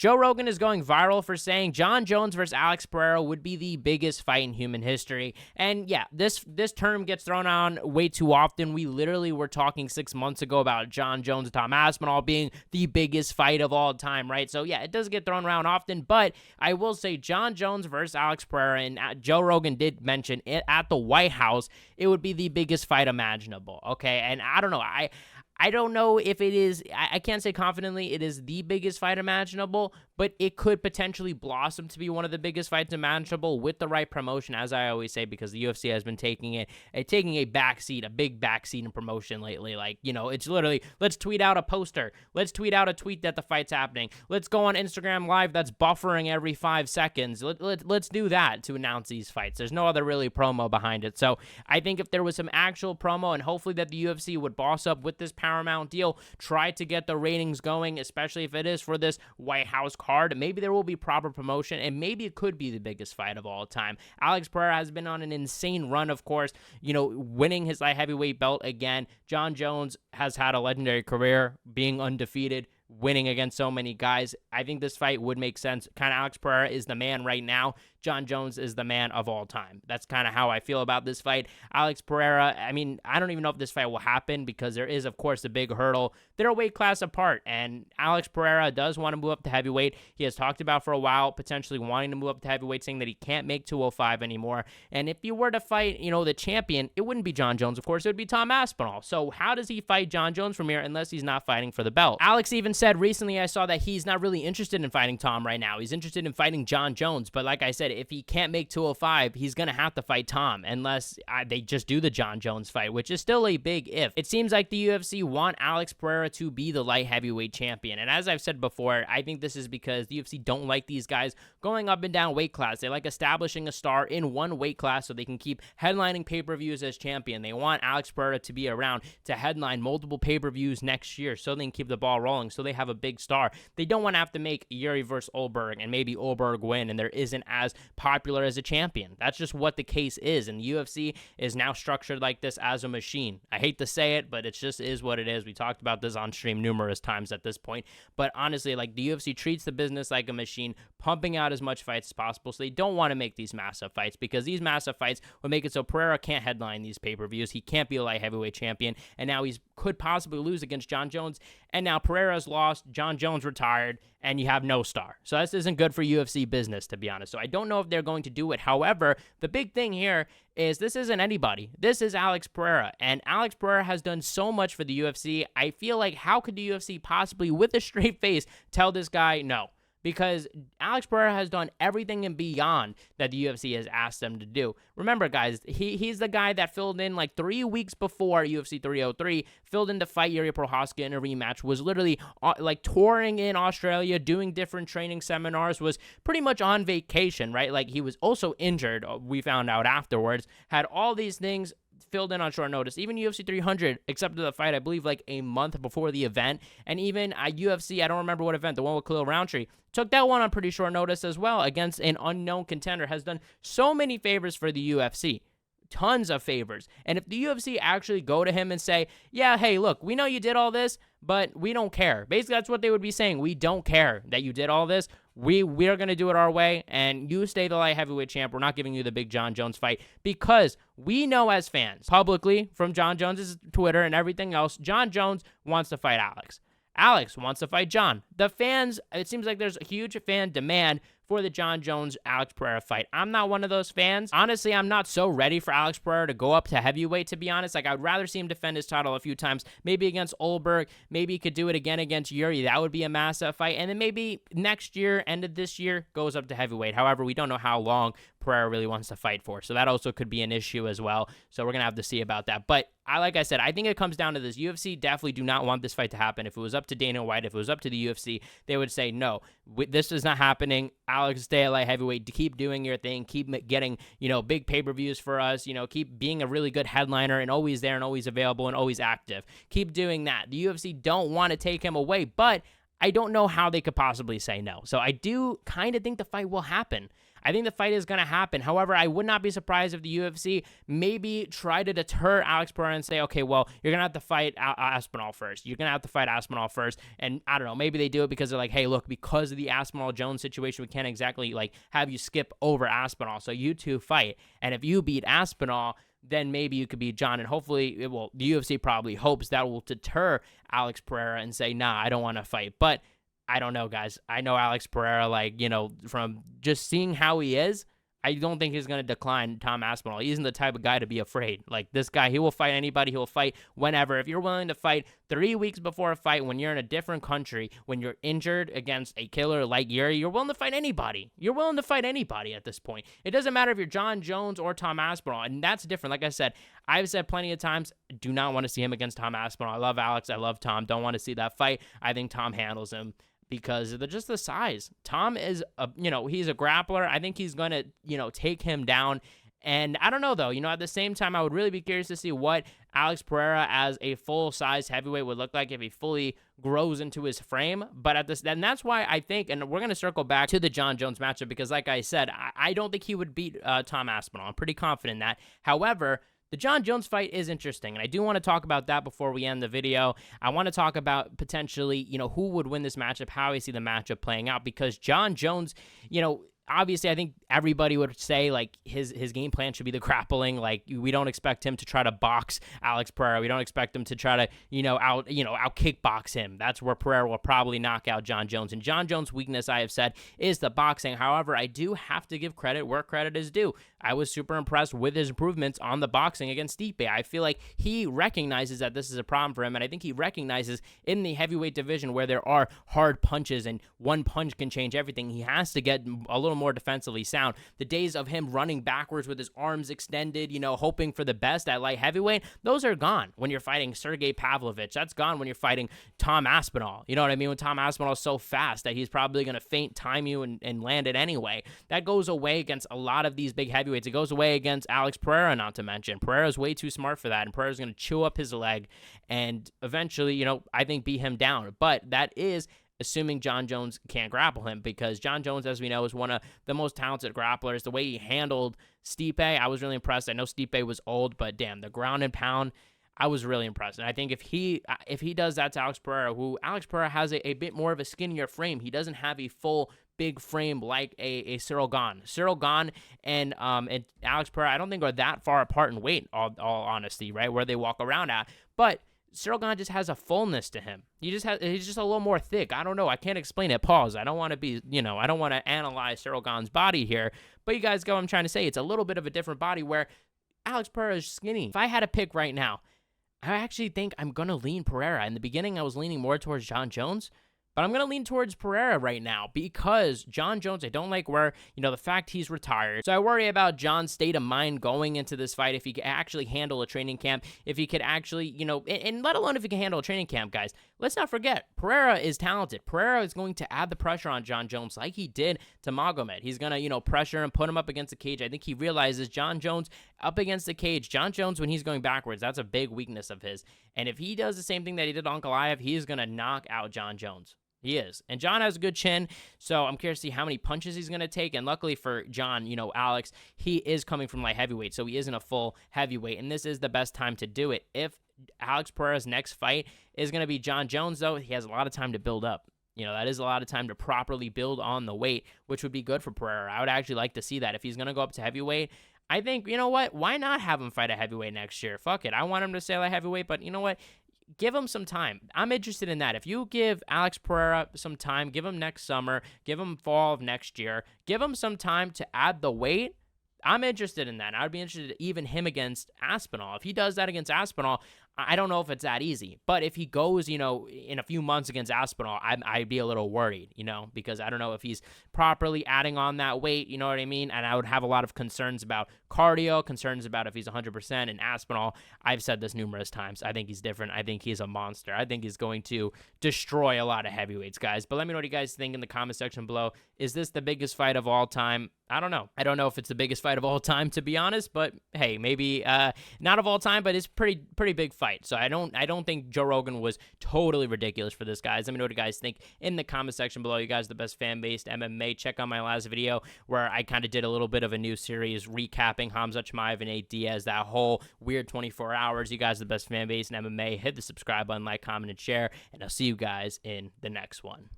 Joe Rogan is going viral for saying Jon Jones versus Alex Pereira would be the biggest fight in human history. And yeah, this term gets thrown on way too often. We literally were talking 6 months ago about Jon Jones and Tom Aspinall being the biggest fight of all time, right? So yeah, it does get thrown around often, but I will say Jon Jones versus Alex Pereira, and Joe Rogan did mention it at the White House, it would be the biggest fight imaginable, okay? And I don't know, I don't know if it is, I can't say confidently it is the biggest fight imaginable, but it could potentially blossom to be one of the biggest fights imaginable with the right promotion, as I always say, because the UFC has been taking a backseat, a big backseat in promotion lately. Like, you know, it's literally, let's tweet out a poster. Let's tweet out a tweet that the fight's happening. Let's go on Instagram Live that's buffering every 5 seconds. Let's do that to announce these fights. There's no other really promo behind it. So I think if there was some actual promo, and hopefully that the UFC would boss up with this Paramount deal, try to get the ratings going, especially if it is for this White House card, maybe there will be proper promotion, and maybe it could be the biggest fight of all time. Alex Pereira has been on an insane run, of course, you know, winning his light heavyweight belt again. Jon Jones has had a legendary career, being undefeated, winning against so many guys. I think this fight would make sense. Kind of Alex Pereira is the man right now. Jon Jones is the man of all time. That's kind of how I feel about this fight. Alex Pereira, I mean, I don't even know if this fight will happen because there is, of course, a big hurdle. They're a weight class apart, and Alex Pereira does want to move up to heavyweight. He has talked about for a while potentially wanting to move up to heavyweight, saying that he can't make 205 anymore. And if you were to fight, you know, the champion, it wouldn't be Jon Jones, of course. It would be Tom Aspinall. So how does he fight Jon Jones from here unless he's not fighting for the belt? Alex even said recently, I saw that he's not really interested in fighting Tom right now. He's interested in fighting Jon Jones. But like I said, if he can't make 205, he's going to have to fight Tom unless they just do the Jon Jones fight, which is still a big if. It seems like the UFC want Alex Pereira to be the light heavyweight champion. And as I've said before, I think this is because the UFC don't like these guys going up and down weight class. They like establishing a star in one weight class so they can keep headlining pay-per-views as champion. They want Alex Pereira to be around to headline multiple pay-per-views next year so they can keep the ball rolling, so they have a big star. They don't want to have to make Yuri versus Olberg and maybe Olberg win and there isn't as popular as a champion. That's just what the case is, and the UFC is now structured like this as a machine. I hate to say it, but it just is what it is. We talked about this on stream numerous times at this point, but honestly, like, the UFC treats the business like a machine, pumping out as much fights as possible, so they don't want to make these massive fights, because these massive fights will make it so Pereira can't headline these pay-per-views. He can't be a light heavyweight champion, and now he could possibly lose against Jon Jones, and now Pereira's lost, Jon Jones retired, and you have no star. So this isn't good for UFC business, to be honest. So I don't know if they're going to do it. However, the big thing here is this isn't anybody. This is Alex Pereira, and Alex Pereira has done so much for the UFC. I feel like, how could the UFC possibly, with a straight face, tell this guy no? Because Alex Pereira has done everything and beyond that the UFC has asked him to do. Remember, guys, he's the guy that filled in like 3 weeks before UFC 303, filled in to fight Yuri Prochazka in a rematch, was literally like touring in Australia, doing different training seminars, was pretty much on vacation, right? Like, he was also injured, we found out afterwards, had all these things filled in on short notice. Even UFC 300 accepted the fight, I believe, like a month before the event. And even at UFC, I don't remember what event, the one with Khalil Roundtree, took that one on pretty short notice as well against an unknown contender. Has done so many favors for the UFC. Tons of favors. And if the UFC actually go to him and say, yeah, hey, look, we know you did all this, but we don't care. Basically, that's what they would be saying. We don't care that you did all this. We're going to do it our way, and you stay the light heavyweight champ. We're not giving you the big Jon Jones fight, because we know as fans, publicly, from Jon Jones' Twitter and everything else, Jon Jones wants to fight Alex. Alex wants to fight Jon. The fans, it seems like there's a huge fan demand for the Jon Jones-Alex Pereira fight. I'm not one of those fans. Honestly, I'm not so ready for Alex Pereira to go up to heavyweight, to be honest. Like, I'd rather see him defend his title a few times, maybe against Olberg, maybe he could do it again against Yuri. That would be a massive fight. And then maybe next year, end of this year, goes up to heavyweight. However, we don't know how long Pereira really wants to fight for, so that also could be an issue as well. So we're going to have to see about that. But like I said, I think it comes down to this. UFC definitely do not want this fight to happen. If it was up to Dana White, if it was up to the UFC, they would say, no, this is not happening. Alex, stay at light heavyweight. Keep doing your thing. Keep getting, big pay-per-views for us. Keep being a really good headliner and always there and always available and always active. Keep doing that. The UFC don't want to take him away, but I don't know how they could possibly say no. So I do kind of think the fight will happen. I think the fight is going to happen. However, I would not be surprised if the UFC maybe try to deter Alex Pereira and say, okay, well, you're going to have to fight Aspinall first. You're going to have to fight Aspinall first. And I don't know, maybe they do it because they're like, hey, look, because of the Aspinall-Jones situation, we can't exactly like have you skip over Aspinall. So you two fight. And if you beat Aspinall, then maybe you could beat Jon, and hopefully, the UFC probably hopes that will deter Alex Pereira and say, nah, I don't want to fight. But I don't know, guys. I know Alex Pereira, like, from just seeing how he is, I don't think he's going to decline Tom Aspinall. He isn't the type of guy to be afraid. Like, this guy, he will fight anybody. He will fight whenever. If you're willing to fight 3 weeks before a fight, when you're in a different country, when you're injured against a killer like Yuri, you're willing to fight anybody. You're willing to fight anybody at this point. It doesn't matter if you're Jon Jones or Tom Aspinall, and that's different. Like I said, I've said plenty of times, do not want to see him against Tom Aspinall. I love Alex. I love Tom. Don't want to see that fight. I think Tom handles him, because of just the size. Tom is, he's a grappler. I think he's going to, take him down. And I don't know, though. At the same time, I would really be curious to see what Alex Pereira as a full-size heavyweight would look like if he fully grows into his frame. But and that's why I think, and we're going to circle back to the Jon Jones matchup, because like I said, I don't think he would beat Tom Aspinall. I'm pretty confident in that. However, the Jon Jones fight is interesting, and I do want to talk about that before we end the video. I want to talk about potentially, who would win this matchup, how I see the matchup playing out, because Jon Jones, obviously, I think everybody would say, like, his game plan should be the grappling. Like, we don't expect him to try to box Alex Pereira. We don't expect him to try to, out kickbox him. That's where Pereira will probably knock out Jon Jones. And Jon Jones' weakness, I have said, is the boxing. However, I do have to give credit where credit is due. I was super impressed with his improvements on the boxing against Stipe. I feel like he recognizes that this is a problem for him, and I think he recognizes in the heavyweight division where there are hard punches and one punch can change everything, he has to get a little more defensively sound. The days of him running backwards with his arms extended, hoping for the best at light heavyweight, those are gone when you're fighting Sergey Pavlovich. That's gone when you're fighting Tom Aspinall. You know what I mean? When Tom Aspinall is so fast that he's probably going to feint, time you, and land it anyway. That goes away against a lot of these big heavyweights. It goes away against Alex Pereira, not to mention. Pereira's way too smart for that, and Pereira's going to chew up his leg and eventually, I think, beat him down. But that is assuming Jon Jones can't grapple him, because Jon Jones, as we know, is one of the most talented grapplers. The way he handled Stipe, I was really impressed. I know Stipe was old, but damn, the ground and pound, I was really impressed. And I think if he does that to Alex Pereira, who Alex Pereira has a bit more of a skinnier frame, he doesn't have a full big frame like a Cyril Gane. Cyril Gane and Alex Pereira, I don't think are that far apart in weight, all honesty, right, where they walk around at. But Cyril Gane just has a fullness to him. He's just a little more thick. I don't know. I can't explain it. Pause. I don't want to be, I don't want to analyze Cyril Gane's body here. But you guys get what I'm trying to say. It's a little bit of a different body where Alex Pereira is skinny. If I had to pick right now, I actually think I'm going to lean Pereira. In the beginning, I was leaning more towards Jon Jones. But I'm going to lean towards Pereira right now, because Jon Jones, I don't like where, the fact he's retired. So I worry about Jon's state of mind going into this fight, if he could actually handle a training camp, if he could actually, and let alone if he can handle a training camp, guys. Let's not forget, Pereira is talented. Pereira is going to add the pressure on Jon Jones like he did to Magomed. He's going to, pressure and put him up against the cage. I think he realizes Jon Jones up against the cage. Jon Jones, when he's going backwards, that's a big weakness of his. And if he does the same thing that he did on Goliath, he is going to knock out Jon Jones. He is. And Jon has a good chin, so I'm curious to see how many punches he's going to take. And luckily for Jon, Alex, he is coming from light heavyweight, so he isn't a full heavyweight. And this is the best time to do it. If Alex Pereira's next fight is going to be Jon Jones, though, he has a lot of time to build up. That is a lot of time to properly build on the weight, which would be good for Pereira. I would actually like to see that. If he's going to go up to heavyweight, I think, you know what? Why not have him fight a heavyweight next year? Fuck it. I want him to stay light heavyweight, but you know what? Give him some time. I'm interested in that. If you give Alex Pereira some time, give him next summer, give him fall of next year, give him some time to add the weight, I'm interested in that. I'd be interested in even him against Aspinall. If he does that against Aspinall, I don't know if it's that easy. But if he goes, in a few months against Aspinall, I'd be a little worried, because I don't know if he's properly adding on that weight, you know what I mean? And I would have a lot of concerns about cardio, concerns about if he's 100%. And Aspinall, I've said this numerous times, I think he's different. I think he's a monster. I think he's going to destroy a lot of heavyweights, guys. But let me know what you guys think in the comment section below. Is this the biggest fight of all time? I don't know. I don't know if it's the biggest fight of all time, to be honest. But, hey, maybe not of all time, but it's pretty big fight. fight. So I don't think Joe Rogan was totally ridiculous for this, guys. Let me know what you guys think in the comment section below. You guys are the best fan-based MMA. Check out my last video where I kind of did a little bit of a new series recapping Hamza Chimaev and Nate Diaz, that whole weird 24 hours. You guys are the best fan base in MMA. Hit the subscribe button, like, comment, and share, and I'll see you guys in the next one.